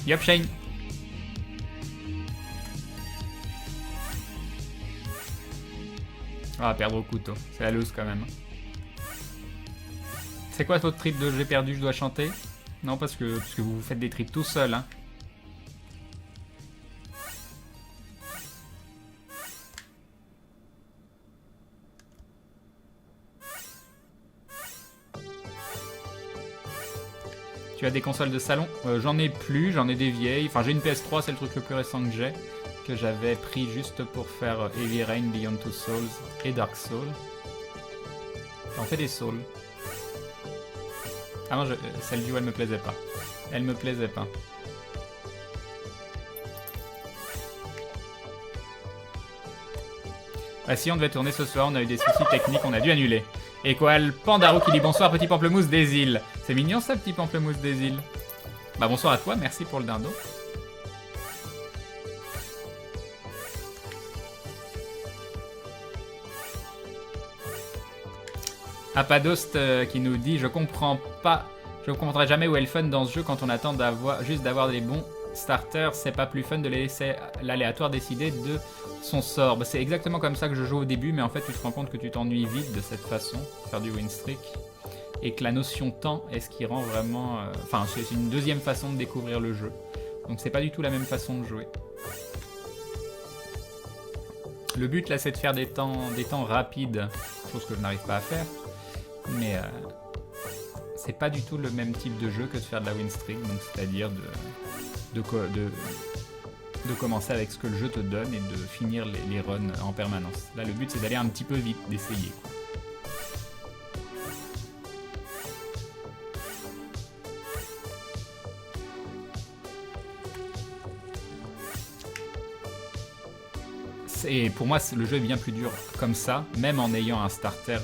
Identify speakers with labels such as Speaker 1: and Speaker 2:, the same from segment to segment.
Speaker 1: Yop Shane. Ah, perdre au couteau. C'est la loose quand même. C'est quoi votre trip de j'ai perdu, je dois chanter? Non, parce que vous faites des trips tout seul, hein. Tu as des consoles de salon? J'en ai plus, j'en ai des vieilles. Enfin, j'ai une PS3, c'est le truc le plus récent que j'avais pris juste pour faire Heavy Rain, Beyond Two Souls et Dark Souls. On fait des Souls. Ah non, celle du elle me plaisait pas. Elle me plaisait pas. Ah si, on devait tourner ce soir, on a eu des soucis techniques, on a dû annuler. Et quoi, le Pandaro qui dit bonsoir petit pamplemousse des îles. C'est mignon ça, petit pamplemousse des îles. Bah bonsoir à toi, merci pour le dindon. Apadost qui nous dit je comprendrai jamais où est le fun dans ce jeu quand on attend juste d'avoir des bons starters, c'est pas plus fun de laisser l'aléatoire décider de son sort. Bah, c'est exactement comme ça que je joue au début, mais en fait tu te rends compte que tu t'ennuies vite de cette façon, faire du win streak, et que la notion temps est ce qui rend vraiment... Enfin, c'est une deuxième façon de découvrir le jeu. Donc c'est pas du tout la même façon de jouer. Le but là c'est de faire des temps rapides, chose que je n'arrive pas à faire. Mais c'est pas du tout le même type de jeu que de faire de la win streak, donc c'est-à-dire de commencer avec ce que le jeu te donne et de finir les runs en permanence. Là le but c'est d'aller un petit peu vite, d'essayer. Et pour moi le jeu est bien plus dur comme ça, même en ayant un starter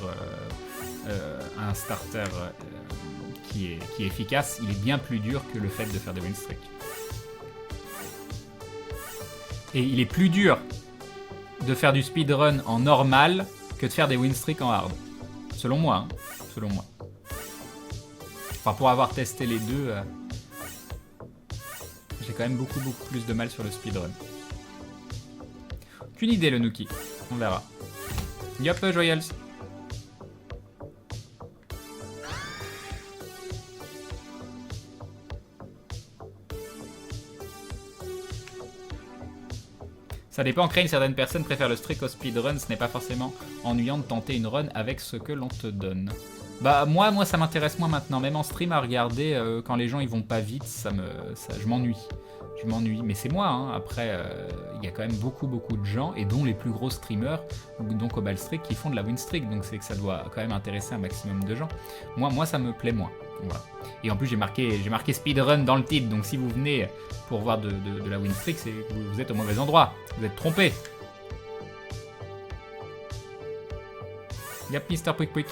Speaker 1: qui est efficace, il est bien plus dur que le fait de faire des win streaks. Et il est plus dur de faire du speedrun en normal que de faire des win streaks en hard. Selon moi, hein. Selon moi. Enfin, pour avoir testé les deux, j'ai quand même beaucoup plus de mal sur le speedrun. Aucune idée le Nuki, on verra. Yop Joyels. Ça dépend, Crane, certaines personnes préfèrent le streak au speedrun, ce n'est pas forcément ennuyant de tenter une run avec ce que l'on te donne. Bah moi ça m'intéresse moins maintenant, même en stream à regarder quand les gens ils vont pas vite, je m'ennuie. Je m'ennuie, mais c'est moi, hein. Après il y a quand même beaucoup de gens, et dont les plus gros streamers, dont Cobalt Streak, qui font de la win streak, donc c'est que ça doit quand même intéresser un maximum de gens. Moi ça me plaît moins. Voilà. Et en plus j'ai marqué speedrun dans le titre, donc si vous venez pour voir de la win streak, c'est que vous êtes au mauvais endroit, vous êtes trompé. Yep, Mr. Quick.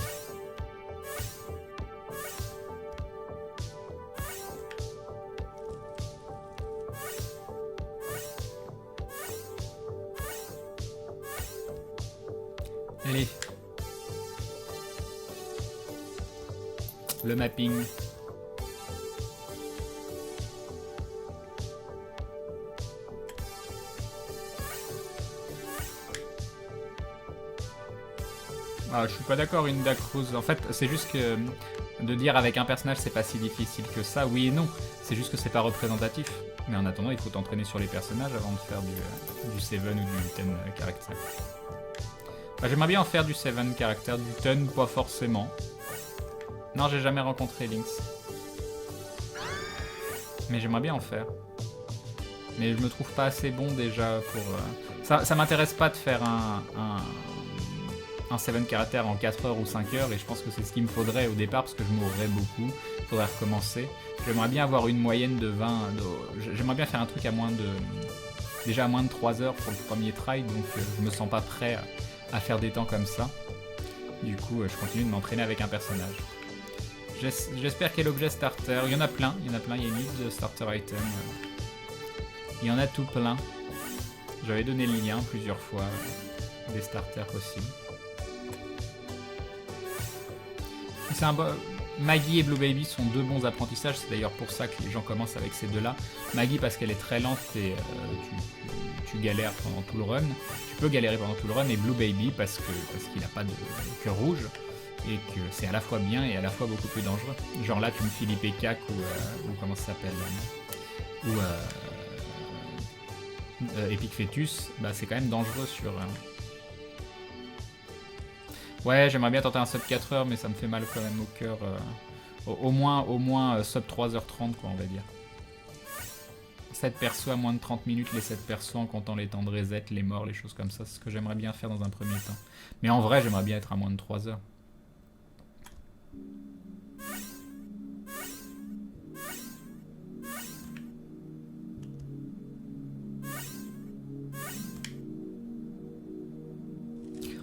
Speaker 1: Allez. Le mapping. Ah, je suis pas d'accord, Inda Cruz. En fait, c'est juste que de dire avec un personnage c'est pas si difficile que ça, oui et non. C'est juste que c'est pas représentatif. Mais en attendant, il faut t'entraîner sur les personnages avant de faire du 7 ou du 10 caractère. Bah, j'aimerais bien en faire du 7 caractère, du 10 pas forcément. Non, j'ai jamais rencontré Lynx. Mais j'aimerais bien en faire. Mais je me trouve pas assez bon déjà pour... Ça m'intéresse pas de faire un 7 caractère en 4 heures ou 5 heures, et je pense que c'est ce qu'il me faudrait au départ parce que je mourrais beaucoup. Il faudrait recommencer. J'aimerais bien avoir une moyenne de 20... J'aimerais bien faire un truc à moins de... Déjà à moins de 3 heures pour le premier try, donc je me sens pas prêt à faire des temps comme ça. Du coup, je continue de m'entraîner avec un personnage. J'espère qu'il y a l'objet starter. Il y en a plein, il y a une liste de starter items. Il y en a tout plein. J'avais donné le lien plusieurs fois des starters possibles. C'est Maggie et Blue Baby sont deux bons apprentissages, c'est d'ailleurs pour ça que les gens commencent avec ces deux-là. Maggie parce qu'elle est très lente et tu galères pendant tout le run. Tu peux galérer pendant tout le run, et Blue Baby parce qu'il n'a pas de cœur rouge et que c'est à la fois bien et à la fois beaucoup plus dangereux. Genre là, tu me files Ipecac ou comment ça s'appelle Epic Fetus, bah c'est quand même dangereux sur... Ouais, j'aimerais bien tenter un sub 4 heures, mais ça me fait mal quand même au cœur. Au moins sub 3h30, quoi, on va dire. 7 persos à moins de 30 minutes, les 7 persos en comptant les temps de reset, les morts, les choses comme ça. C'est ce que j'aimerais bien faire dans un premier temps. Mais en vrai, j'aimerais bien être à moins de 3 heures.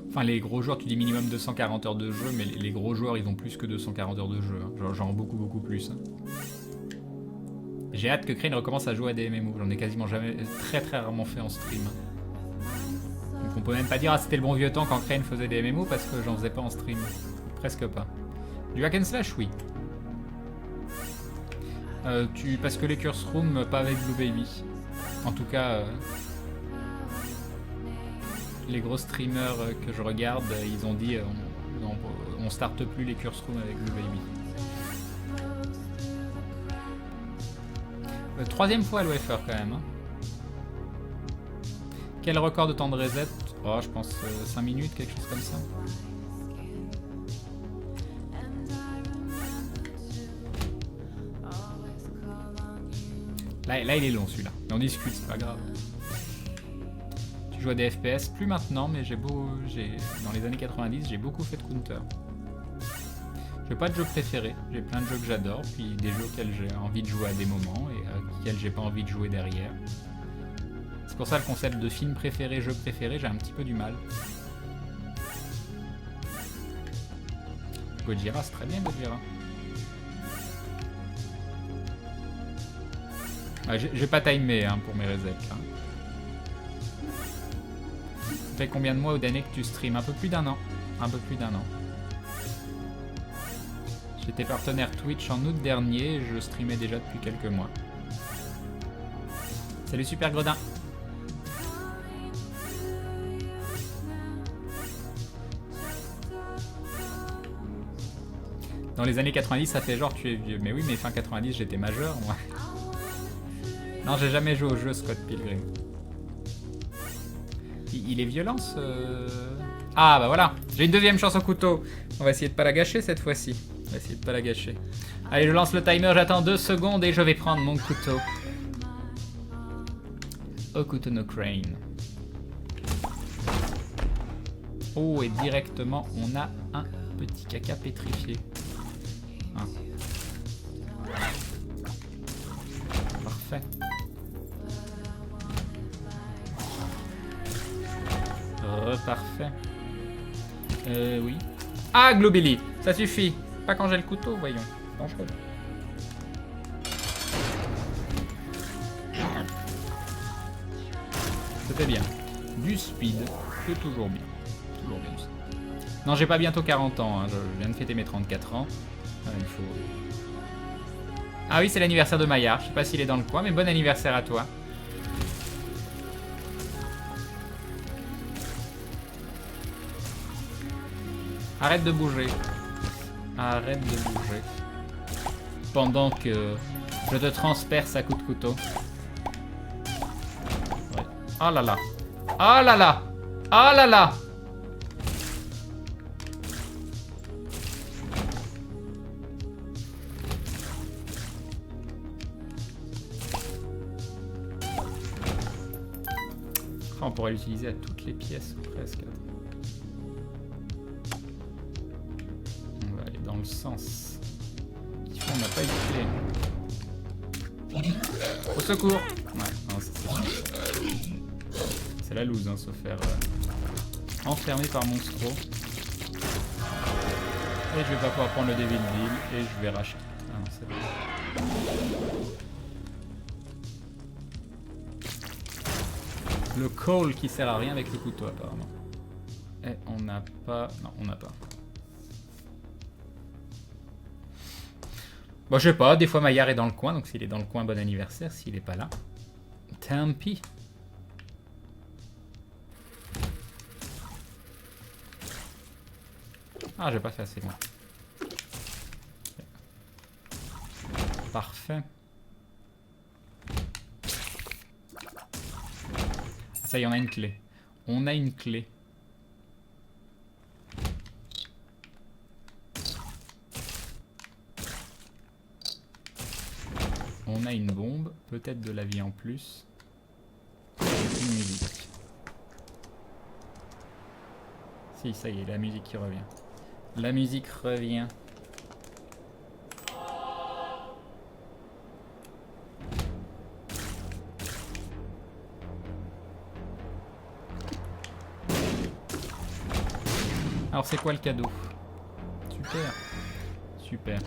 Speaker 1: Enfin, les gros joueurs, tu dis minimum 240 heures de jeu, mais les gros joueurs, ils ont plus que 240 heures de jeu. Hein. Genre beaucoup plus. Hein. J'ai hâte que Crane recommence à jouer à des MMO. J'en ai quasiment jamais, très rarement fait en stream. Donc on peut même pas dire ah c'était le bon vieux temps quand Crane faisait des MMO parce que j'en faisais pas en stream. Presque pas. Du hack and slash, oui. Parce que les Curse Room, pas avec Blue Baby. En tout cas... les gros streamers que je regarde, ils ont dit on starte plus les Curse Room avec Blue Baby. Troisième fois à l'OFR quand même. Hein. Quel record de temps de reset? Oh, je pense 5 minutes, quelque chose comme ça. Là il est long celui-là. Mais on discute, c'est pas grave. Je joue à des FPS, plus maintenant, mais dans les années 90, j'ai beaucoup fait de counter. J'ai pas de jeu préféré, j'ai plein de jeux que j'adore, puis des jeux auxquels j'ai envie de jouer à des moments et auxquels j'ai pas envie de jouer derrière. C'est pour ça le concept de film préféré, jeu préféré, j'ai un petit peu du mal. Gojira, c'est très bien Gojira. Ah, j'ai pas timé hein, pour mes resets. Hein. Ça fait combien de mois ou d'années que tu streams? Un peu plus d'un an. Un peu plus d'un an. J'étais partenaire Twitch en août dernier et je streamais déjà depuis quelques mois. Salut Super Gredin. Dans les années 90, ça fait genre tu es vieux. Mais oui, mais fin 90, j'étais majeur, moi. Non, j'ai jamais joué au jeu Scott Pilgrim. Il est violent ce... Ah bah voilà, j'ai une deuxième chance au couteau. On va essayer de pas la gâcher cette fois-ci. On va essayer de pas la gâcher. Allez, je lance le timer, j'attends 2 secondes et je vais prendre mon couteau. Au couteau no Crane. Oh, et directement, on a un petit caca pétrifié. Hein. Parfait. Parfait. Oui. Ah, Globelly, ça suffit. Pas quand j'ai le couteau, voyons. Dangereux. C'était bien. Du speed, c'est toujours bien. Toujours bien ça. Non, j'ai pas bientôt 40 ans. Hein. Je viens de fêter mes 34 ans. Il faut... Ah oui, c'est l'anniversaire de Maillard. Je sais pas s'il est dans le coin, mais bon anniversaire à toi. Arrête de bouger. Arrête de bouger. Pendant que je te transperce à coups de couteau. Ouais. Oh là là. Oh là là. Oh là là. On pourrait l'utiliser à toutes les pièces presque. Dans le sens. On n'a pas évité. Au secours. Ouais, non, c'est la loose, hein, se faire enfermer par Monstro. Et je vais pas pouvoir prendre le Devil Deal et je vais racheter. Ah non, c'est bon. Le call qui sert à rien avec le couteau apparemment. Et on n'a pas... Non, on n'a pas. Bon, je sais pas, des fois Maillard est dans le coin, donc s'il est dans le coin, bon anniversaire. S'il est pas là, tant pis. Ah, j'ai pas fait assez loin. Parfait. Ça y est, on a une clé. On a une clé. On a une bombe, peut-être de la vie en plus. Et une musique. Si, ça y est, la musique qui revient. La musique revient. Alors c'est quoi le cadeau? Super. Super.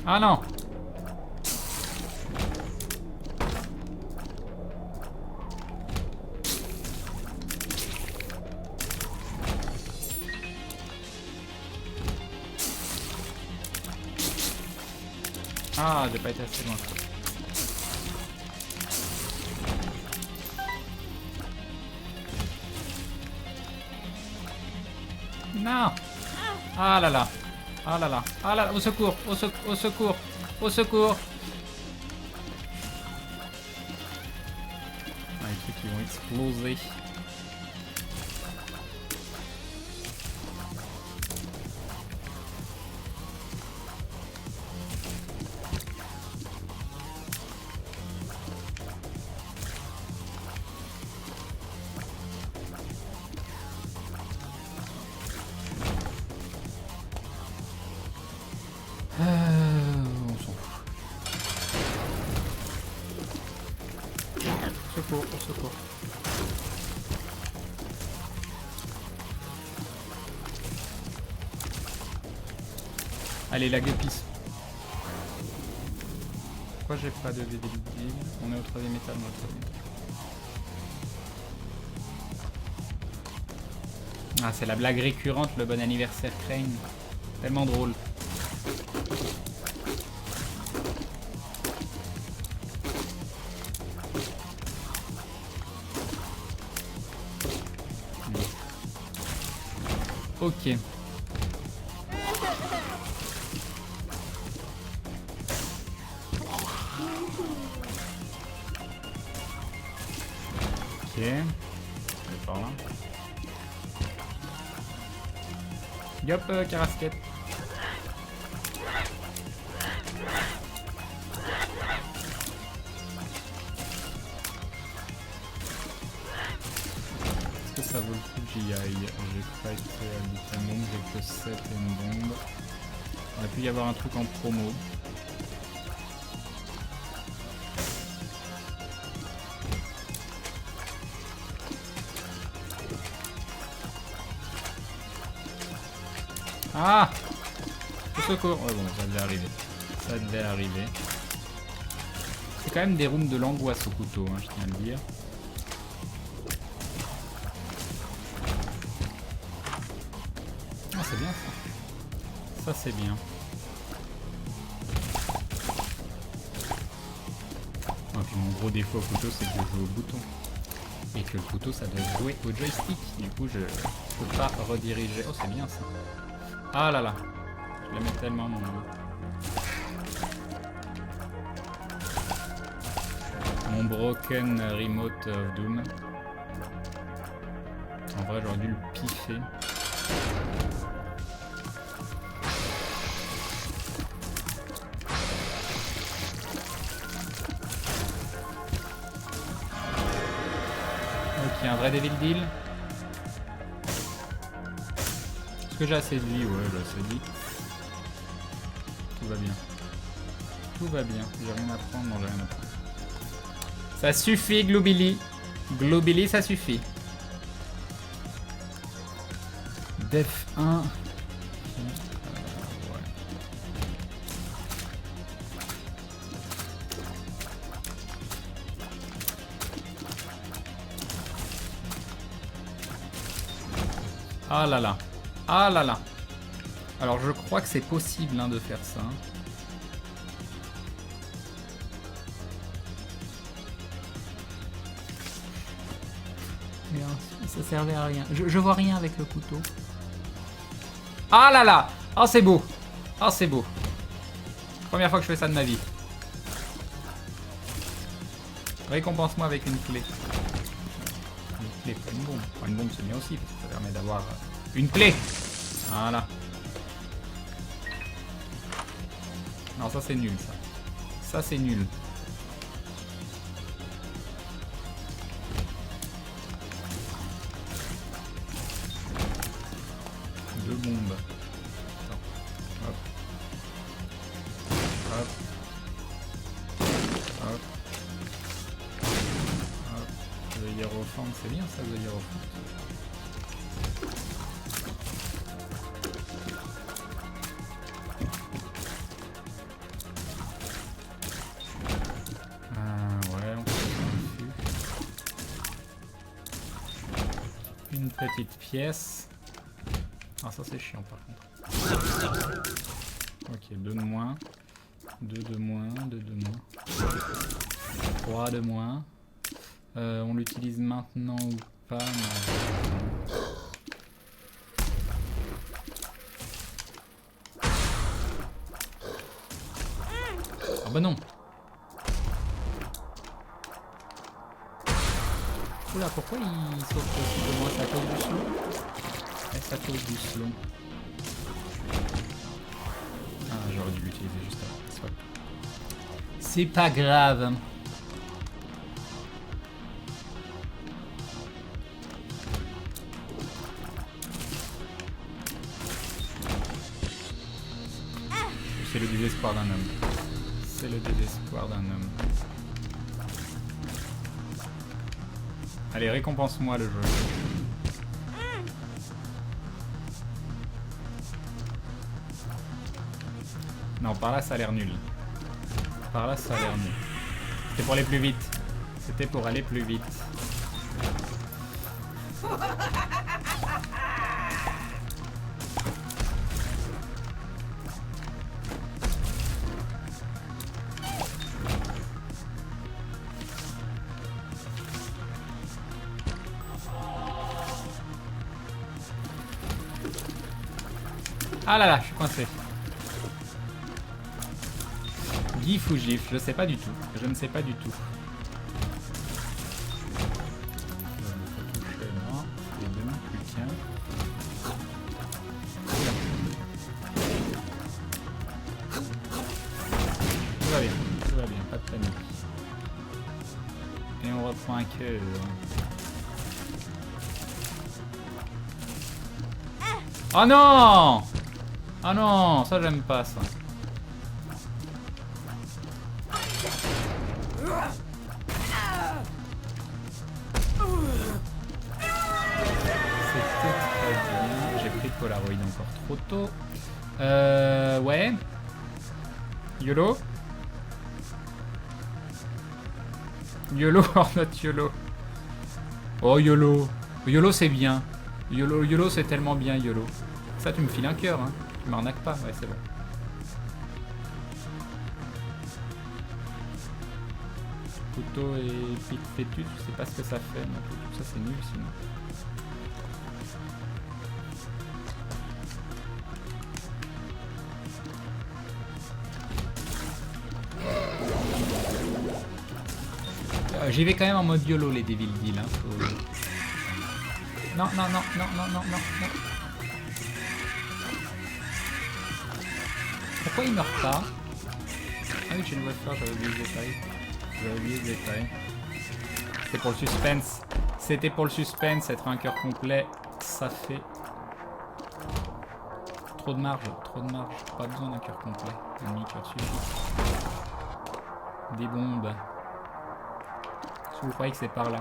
Speaker 1: Ah non! Ah, j'ai pas été assez loin. Non! Ah là là! Ah là là! Ah là là! Au secours! Au secours! Au secours! Au secours! Ah, les trucs qui vont exploser. On s'en fout. Au secours, au secours. Allez, la guépisse. Pourquoi j'ai pas de VD? On est au 3ème étage, on est au 3ème étage. Ah, c'est la blague récurrente, le bon anniversaire Crane. Tellement drôle. Ok. Ok. Je vais par là. Yop, carasquette. Est-ce que ça vaut le coup que j'y aille? J'ai pas été à l'Itamon, j'ai que 7 et une bombe. Il aurait pu y avoir un truc en promo. Ah! Au secours! Ouais, bon, ça devait arriver. Ça devait arriver. C'est quand même des rooms de l'angoisse au couteau, hein, je tiens à le dire. Ah, c'est bien ça. Ça, c'est bien. Et puis mon gros défaut au couteau, c'est que je joue au bouton. Et que le couteau, ça doit jouer au joystick. Du coup, je peux pas rediriger. Oh, c'est bien ça. Ah là là. Je l'aimais tellement, mon jeu. Mon broken remote of doom. En vrai, j'aurais dû le piffer. Ok, un vrai Devil Deal. Est-ce que j'ai assez de vie? Ouais, j'ai assez de vie. Tout va bien. Tout va bien. J'ai rien à prendre. Non, j'ai rien à prendre. Ça suffit, Globili. Globili, ça suffit. Def 1. Ah là là. Ah là là. Alors je crois que c'est possible hein, de faire ça. Mais ça servait à rien. Je vois rien avec le couteau. Ah là là. Ah c'est beau. Ah c'est beau. Première fois que je fais ça de ma vie. Récompense-moi avec une clé. Une clé, pas une bombe. Enfin, une bombe c'est bien aussi parce que ça permet d'avoir une clé. Voilà. Non ça c'est nul ça. Ça c'est nul. Deux bombes. Attends. Hop. Hop. Hop. Hop. The Hierophant, c'est bien ça, The Hierophant. Ouais, on peut faire une petite pièce. Ah ça c'est chiant par contre. Ok, 2 de moins. 2 de moins, 2 de moins. 3 de moins. On l'utilise maintenant ou pas? Non. Ah bah non. Oula, pourquoi il saute aussi de moi? C'est à cause du slow? Ouais, c'est à cause du slow. Ah, j'aurais dû l'utiliser juste avant. C'est pas grave. C'est le désespoir d'un homme. C'est le désespoir d'un homme. Allez, récompense-moi le jeu. Non, par là ça a l'air nul. Par là ça a l'air nul. C'était pour aller plus vite. C'était pour aller plus vite. Ah là là, je suis coincé. Gif ou gif, je sais pas du tout. Je ne sais pas du tout. Tout va bien, pas de panique. Et on reprend un cœur. Oh non! Ah non, ça j'aime pas ça. C'était très bien. J'ai pris Polaroid encore trop tôt. Ouais. YOLO. YOLO or not YOLO. Oh YOLO. YOLO c'est bien. YOLO c'est tellement bien YOLO. Ça tu me files un cœur hein. Tu m'arnaques pas, ouais c'est bon. Couteau et pic fœtus, je sais pas ce que ça fait, non, tout ça c'est nul sinon. J'y vais quand même en mode YOLO les Devil Deal. Hein, faut... Non, non, non, non, non, non, non, non. Pourquoi il meurt pas? Ah oui, tu ne vois pas, j'avais oublié le détail. J'avais oublié le détail. C'était pour le suspense. C'était pour le suspense, être un cœur complet, ça fait... Trop de marge, trop de marge. Pas besoin d'un cœur complet. Un demi-cœur suffit. Des bombes. Si vous croyez que c'est par là,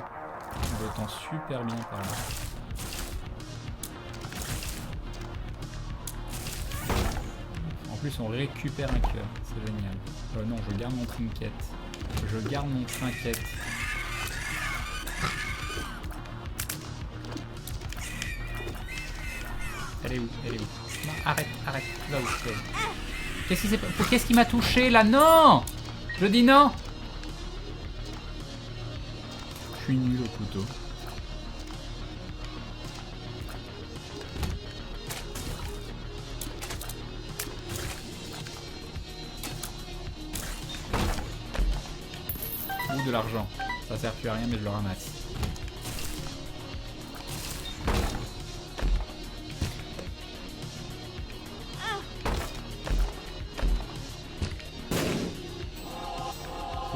Speaker 1: on entend super bien par là. En plus on récupère un cœur, c'est génial. Non, je garde mon trinket. Je garde mon trinket. Elle est où? Elle est où? Non, arrête, arrête. Tu vas où? Tu vas où? Qu'est-ce qui m'a touché là? Non! Je dis non! Je suis nul au couteau. Ou de l'argent. Ça sert plus à rien mais je le ramasse.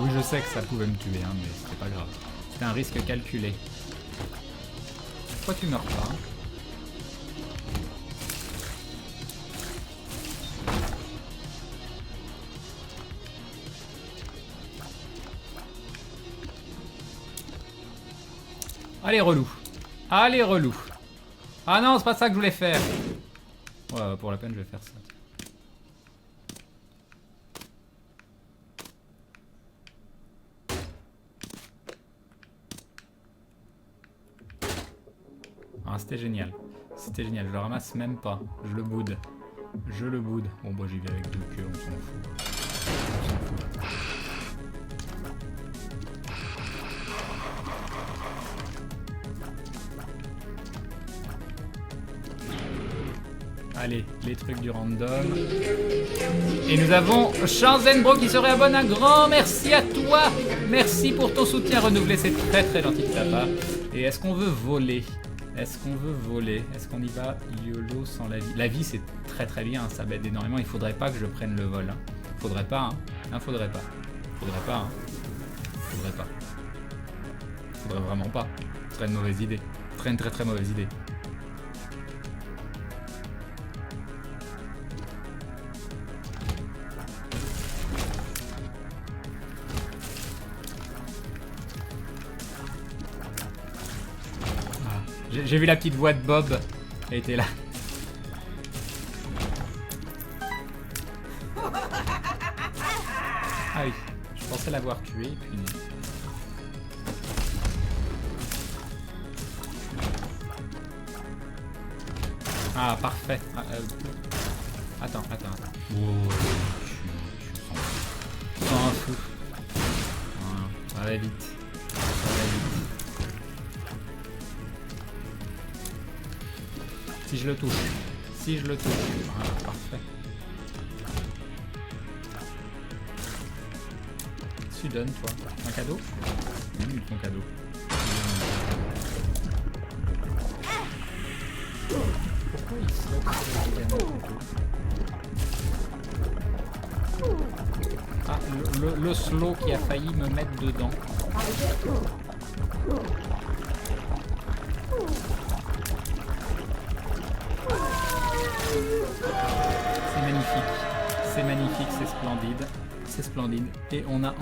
Speaker 1: Oui, je sais que ça pouvait me tuer, hein, mais c'était pas grave. C'était un risque calculé. Pourquoi tu meurs pas? Allez, relou. Allez, relou. Ah non, c'est pas ça que je voulais faire. Ouais, pour la peine, je vais faire ça. Ah, c'était génial. C'était génial. Je le ramasse même pas. Je le boude. Je le boude. Bon, bah, j'y vais avec deux queues, on s'en fout. On s'en fout. Allez, les trucs du random. Et nous avons Charzenbro qui se réabonne. Un grand merci à toi. Merci pour ton soutien renouvelé. C'est très très gentil de ta part. Et est-ce qu'on veut voler? Est-ce qu'on veut voler? Est-ce qu'on y va YOLO sans la vie? La vie, c'est très très bien. Ça m'aide énormément. Il faudrait pas que je prenne le vol. Hein. Faudrait pas. Hein. Faudrait pas. Faudrait pas. Hein. Faudrait pas. Faudrait vraiment pas. Ce serait une mauvaise idée. Ce serait une très très mauvaise idée. J'ai vu la petite voix de Bob. Elle était là. Ah oui, je pensais l'avoir tué, puis non. Ah, parfait. Ah, attends. Oh, tu s'en fous. Ça va vite. Si je le touche. Voilà, parfait. Tu donnes, toi. Un cadeau? Ton cadeau. Pourquoi il saute? Ah, le slow qui a failli me mettre dedans. C'est magnifique, c'est splendide. Et on a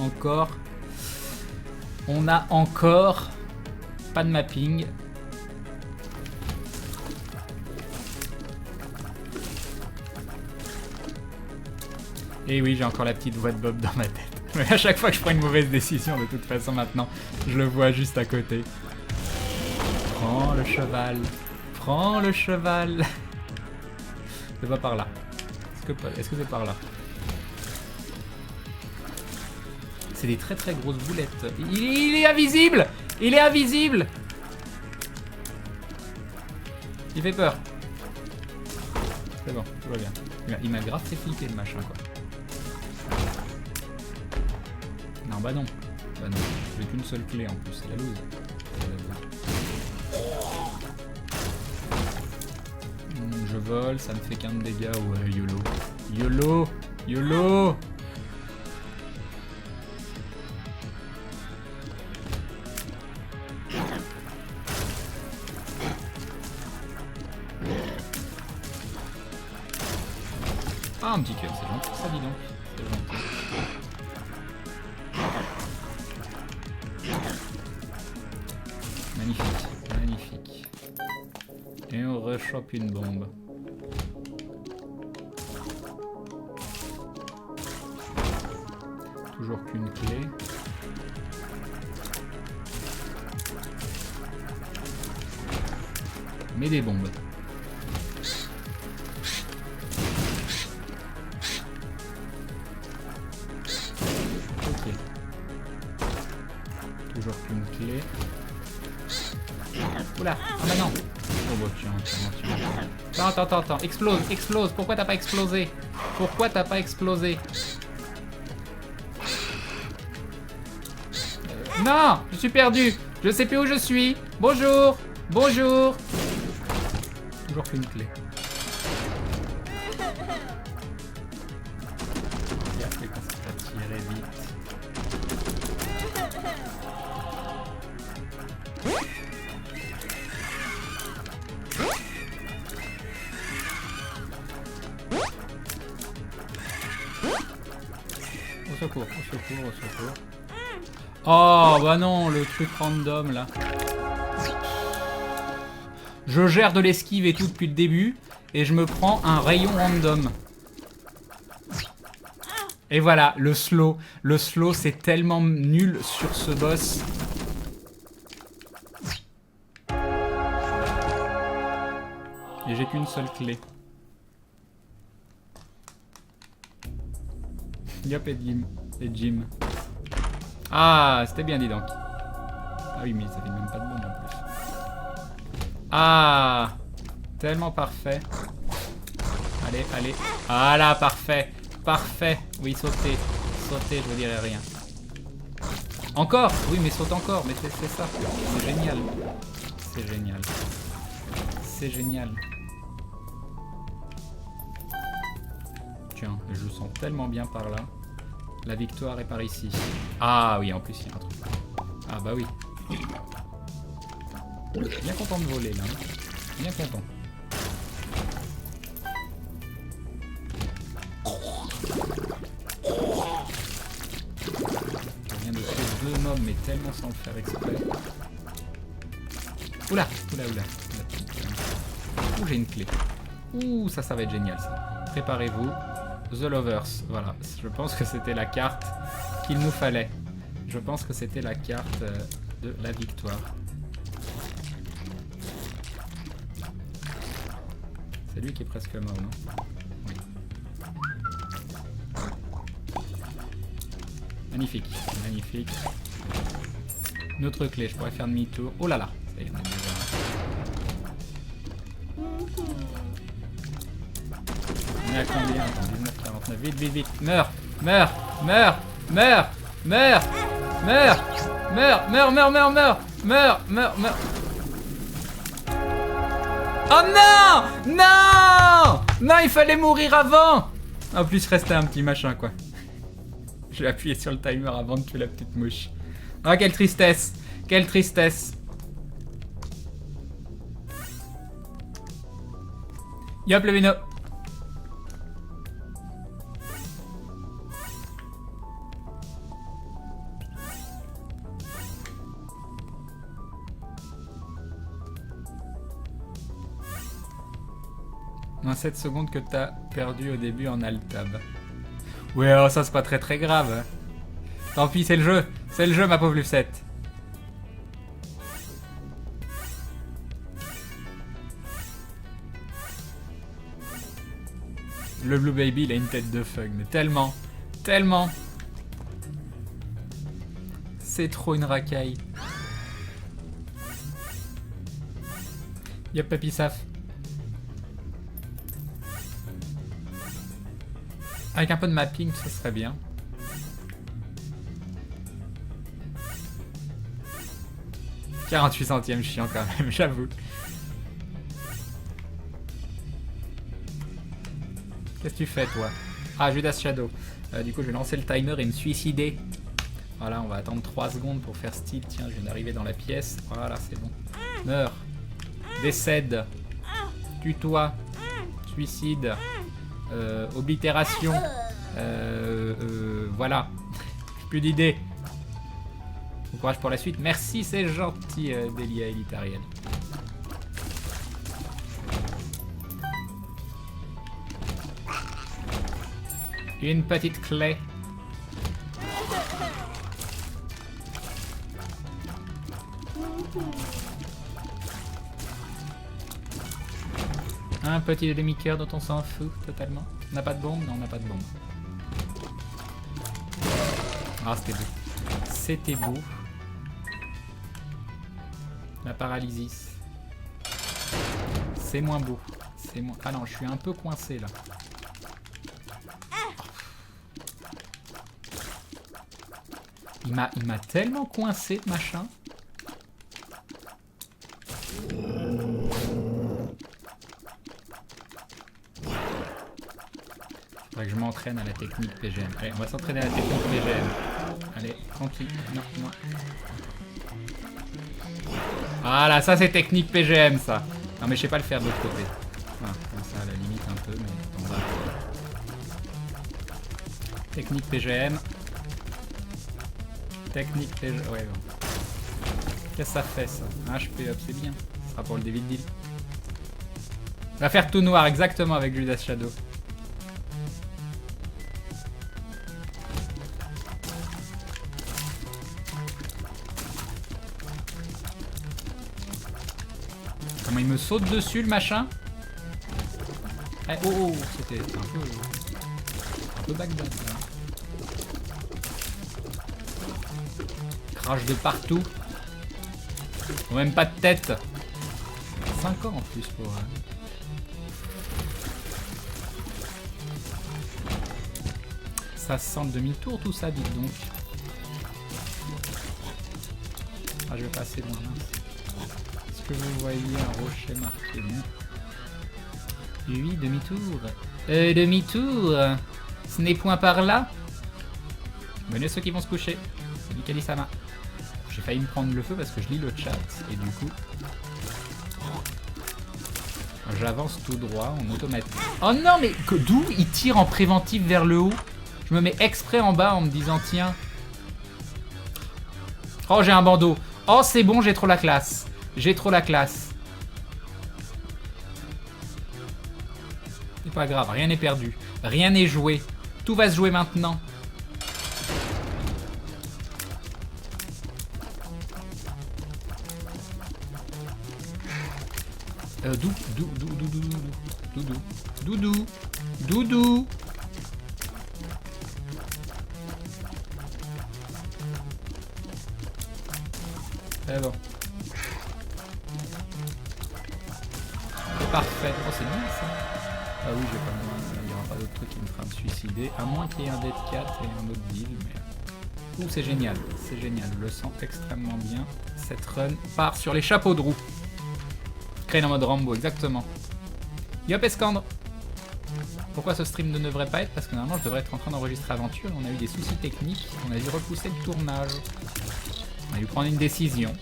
Speaker 1: encore pas de mapping. Et oui, j'ai encore la petite voix de Bob dans ma tête. Mais à chaque fois que je prends une mauvaise décision, de toute façon maintenant, je le vois juste à côté. Prends le cheval. C'est pas par là. Est-ce que c'est par là? C'est des très très grosses boulettes. Il est invisible! Il fait peur. C'est bon, tout va bien. Il m'a grave fait flipper le machin quoi. Non bah non. J'ai qu'une seule clé en plus, c'est la loose. Je vole, ça me fait qu'un de dégâts, ouais, YOLO. Ah, un petit cœur, c'est gentil, ça dis donc. C'est gentil. Magnifique. Et on rechoppe une bombe. Toujours qu'une clé. Mais des bombes. Oula. Ah bah non. Oh bah tiens. Attends. Explose. Pourquoi t'as pas explosé? Non, je suis perdu. Je sais plus où je suis. Bonjour. Toujours qu'une clé. Et après quand ça va tirer vite. Au secours. Oh bah non, le truc random là. Je gère de l'esquive et tout depuis le début, et je me prends un rayon random. Et voilà, le slow. Le slow, c'est tellement nul sur ce boss. Et j'ai qu'une seule clé. Yop et Jim. Ah, c'était bien dit donc. Ah oui, mais ça fait même pas de bombe en plus. Ah, tellement parfait. Allez. Ah là, parfait. Oui, sautez, je vous dirai rien. Encore. Oui, mais saute encore. Mais c'est ça. C'est génial. Tiens, je sens tellement bien par là. La victoire est par ici. Ah oui, en plus, il y a un truc. Ah bah oui. Bien content de voler là. Bien content. Je viens de tuer 2 mobs mais tellement sans le faire exprès. Oula. Ouh, j'ai une clé. Ouh, ça va être génial ça. Préparez-vous. The Lovers. Voilà. Je pense que c'était la carte qu'il nous fallait. Je pense que c'était la carte de la victoire. C'est lui qui est presque mort, non? Oui. Magnifique. Une autre clé, je pourrais faire demi-tour. Oh là là, ça y est, on a déjà... On est à combien? 19,49. Vite. Meurs. Oh non, il fallait mourir avant. En plus, restait un petit machin, quoi. J'ai appuyé sur le timer avant de tuer la petite mouche. Ah, quelle tristesse. Yop, le vino. Moins 7 secondes que t'as perdu au début en alt-tab. Ouais, oh, ça c'est pas très grave. Hein. Tant pis, c'est le jeu, ma pauvre Lucette. Le Blue Baby, il a une tête de fug, mais tellement. C'est trop une racaille. Yop, Papy Saf. Avec un peu de mapping, ça serait bien. « 48 centièmes chiant quand même, j'avoue. » Qu'est-ce que tu fais, toi? Ah, Judas Shadow. Du coup, je vais lancer le timer et me suicider. Voilà, on va attendre 3 secondes pour faire style. Tiens, je viens d'arriver dans la pièce. Voilà, c'est bon. Meurs. Décède. Tue-toi. Suicide. Oblitération. Voilà. J'ai plus d'idées. Bon courage pour la suite. Merci, c'est gentil, Delia Elitariel. Une petite clé. Un petit demi-cœur dont on s'en fout totalement. On n'a pas de bombe? Non, on n'a pas de bombe. Ah, c'était beau. C'était beau. La paralysis. C'est moins beau. C'est moins... Ah non, je suis un peu coincé là. Il m'a tellement coincé, machin. Faudrait que je m'entraîne à la technique PGM. Allez, on va s'entraîner à la technique PGM. Allez, tranquille. Non, non. Voilà, ça c'est technique PGM, ça. Non, mais je sais pas le faire de l'autre côté. Voilà, comme ça, à la limite un peu, mais on va. Technique PGM. Technique PGM. Ouais, bon. Qu'est-ce que ça fait, ça? HP up, c'est bien. Ce sera pour le David Deal. On va faire tout noir, exactement, avec Judas Shadow. Comment il me saute dessus, le machin? Eh, oh, oh, c'était un peu Bagdad, là. Crash de partout. Même pas de tête. 5 ans en plus pour... Ça sent le demi-tour tout ça, dites donc. Ah, je vais passer loin. Est-ce que vous voyez un rocher marqué? Oui, demi-tour. Demi-tour. Ce n'est point par là. Venez ceux qui vont se coucher. Salut Kalisama. J'ai failli me prendre le feu parce que je lis le chat. Et du coup... J'avance tout droit en automatique. Oh non, mais d'où il tire en préventif vers le haut? Je me mets exprès en bas en me disant tiens. Oh, j'ai un bandeau. Oh, c'est bon, j'ai trop la classe. J'ai trop la classe. C'est pas grave, rien n'est perdu. Rien n'est joué. Tout va se jouer maintenant. Doudou. C'est bon. C'est parfait. Oh, c'est bien ça. Ah oui, j'ai pas besoin. Il n'y aura pas d'autre truc qui me fera me suicider. À moins qu'il y ait un Dead Cat et un autre deal. Mais... Ouh, c'est génial. C'est génial. Je le sens extrêmement bien. Cette run part sur les chapeaux de roue. Crane en mode Rambo, exactement. Yop, Escandre. Pourquoi ce stream ne devrait pas être? Parce que normalement, je devrais être en train d'enregistrer Aventure. On a eu des soucis techniques. On a dû repousser le tournage. On a dû prendre une décision.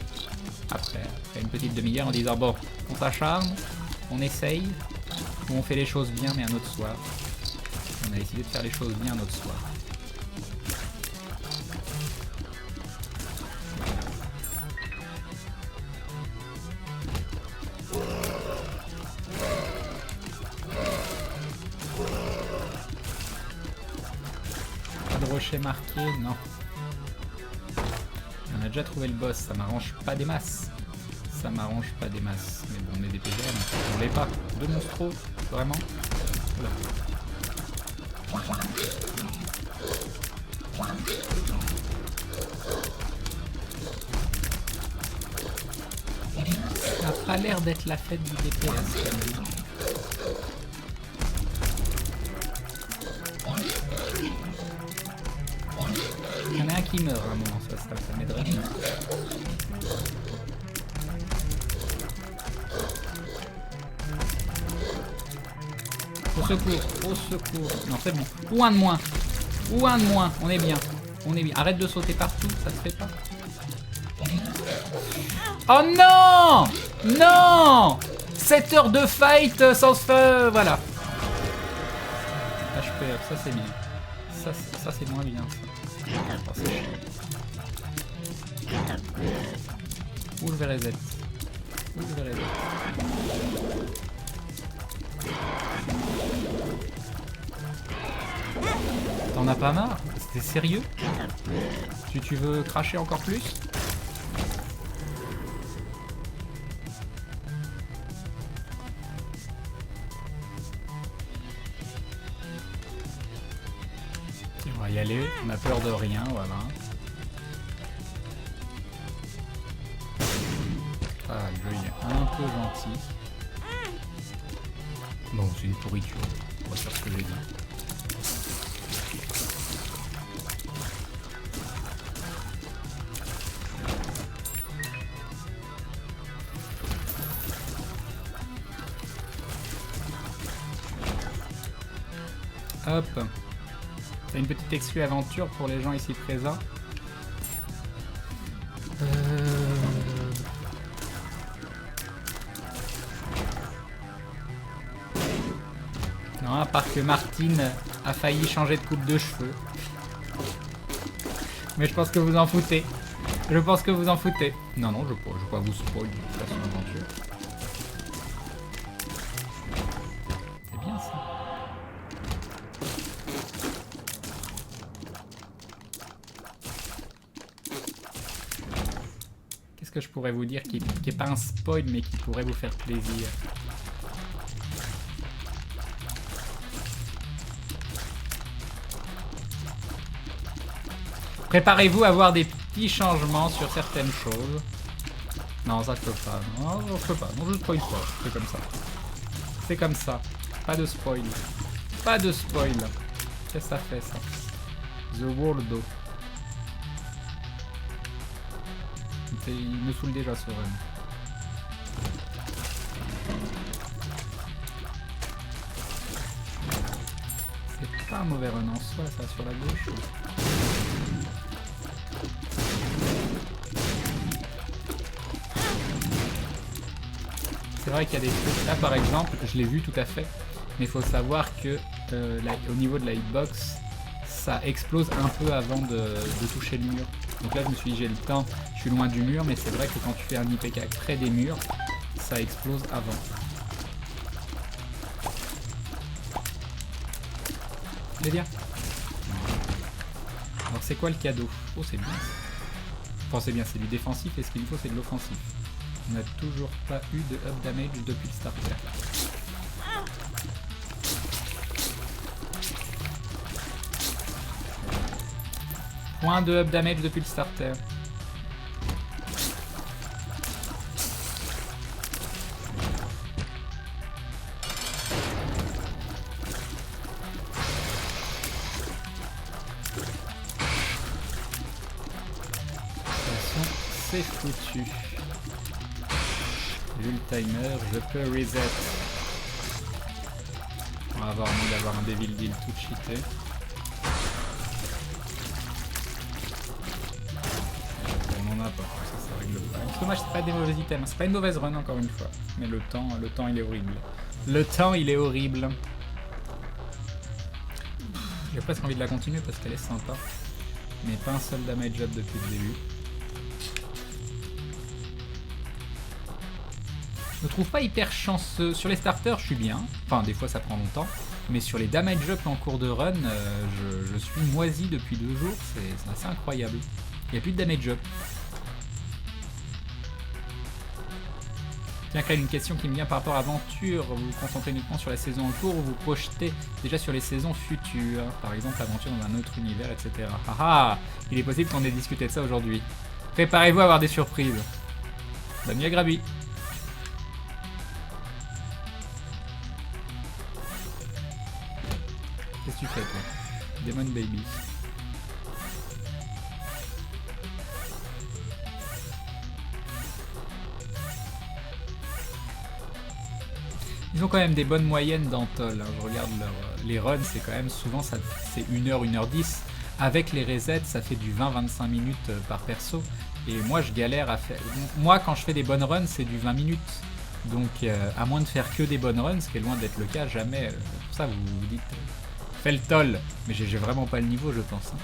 Speaker 1: Après une petite demi-heure en disant bon, on s'acharne, on essaye, ou on fait les choses bien mais un autre soir. On a décidé de faire les choses bien un autre soir. Pas de rocher marqué, non. On a déjà trouvé le boss, ça m'arrange pas des masses. Ça m'arrange pas des masses. Mais bon, on est des PGM, on l'est pas. Deux monstros, vraiment. Voilà. Ça a pas l'air d'être la fête du DPS quand même. Il y en a un qui meurt à un moment, ça m'aiderait. Au secours, non c'est bon. Ou un de moins, on est bien, Arrête de sauter partout, ça se fait pas. Oh non, non, 7 heures de fight sans feu, voilà. HP up, ça c'est bien. Ça c'est moins bien. Où le VRZ? T'en as pas marre? C'était sérieux? Tu veux cracher encore plus? On va y aller, on a peur de rien, voilà. Ah, lui, il est un peu gentil. Bon, c'est une pourriture. On va faire ce que j'ai dit. Hop. C'est une petite exclue aventure pour les gens ici présents. Non, à part que Martine a failli changer de coupe de cheveux. Mais je pense que vous en foutez. Je pense que vous en foutez. Non, non, je vais pas vous spoil de toute façon aventure. C'est bien ça. Qu'est-ce que je pourrais vous dire qui est pas un spoil mais qui pourrait vous faire plaisir? Préparez-vous à voir des petits changements sur certaines choses. Non, ça je peux pas. Non, je peux pas. Non, je spoil pas. C'est comme ça. C'est comme ça. Pas de spoil. Pas de spoil. Qu'est-ce que ça fait ça? The World. Il me saoule déjà ce run. C'est pas un mauvais run en soi, ça, sur la gauche. C'est vrai qu'il y a des trucs. Là, par exemple, je l'ai vu tout à fait, mais il faut savoir que au niveau de la hitbox, ça explose un peu avant de toucher le mur. Donc là, je me suis dit, j'ai le temps, je suis loin du mur, mais c'est vrai que quand tu fais un IPK près des murs, ça explose avant. C'est bien. Alors, c'est quoi le cadeau? Oh, c'est bien. Enfin, c'est bien, c'est du défensif, et ce qu'il nous faut, c'est de l'offensif. On n'a toujours pas eu de up damage depuis le starter. Point de up damage depuis le starter. De toute façon, c'est foutu. Vu le timer, je peux reset. On va avoir envie d'avoir un Devil Deal tout cheaté. On en a pas, ça règle pas. C'est dommage, c'est pas des mauvais items, c'est pas une mauvaise run encore une fois. Mais le temps il est horrible. Le temps il est horrible. J'ai presque envie de la continuer parce qu'elle est sympa. Mais pas un seul damage up depuis le début. Je me trouve pas hyper chanceux. Sur les starters, je suis bien. Enfin, des fois, ça prend longtemps. Mais sur les damage up en cours de run, je suis moisi depuis 2 jours. C'est assez incroyable. Il n'y a plus de damage up. Tiens, Crane, une question qui me vient par rapport à Aventure. Vous vous concentrez uniquement sur la saison en cours ou vous projetez déjà sur les saisons futures? Par exemple, Aventure dans un autre univers, etc. Ah ah! Il est possible qu'on ait discuté de ça aujourd'hui. Préparez-vous à avoir des surprises. Bonne nuit à Grabi. Qu'est-ce que tu fais, toi? Demon Baby. Ils ont quand même des bonnes moyennes dans Toll. Hein. Je regarde les runs, c'est quand même souvent c'est 1h, 1h10. Avec les resets, ça fait du 20-25 minutes par perso. Et moi, je galère à faire. Moi, quand je fais des bonnes runs, c'est du 20 minutes. Donc, à moins de faire que des bonnes runs, ce qui est loin d'être le cas, jamais. Pour ça, vous vous dites. Fais le toll, mais j'ai vraiment pas le niveau, je pense. Hein.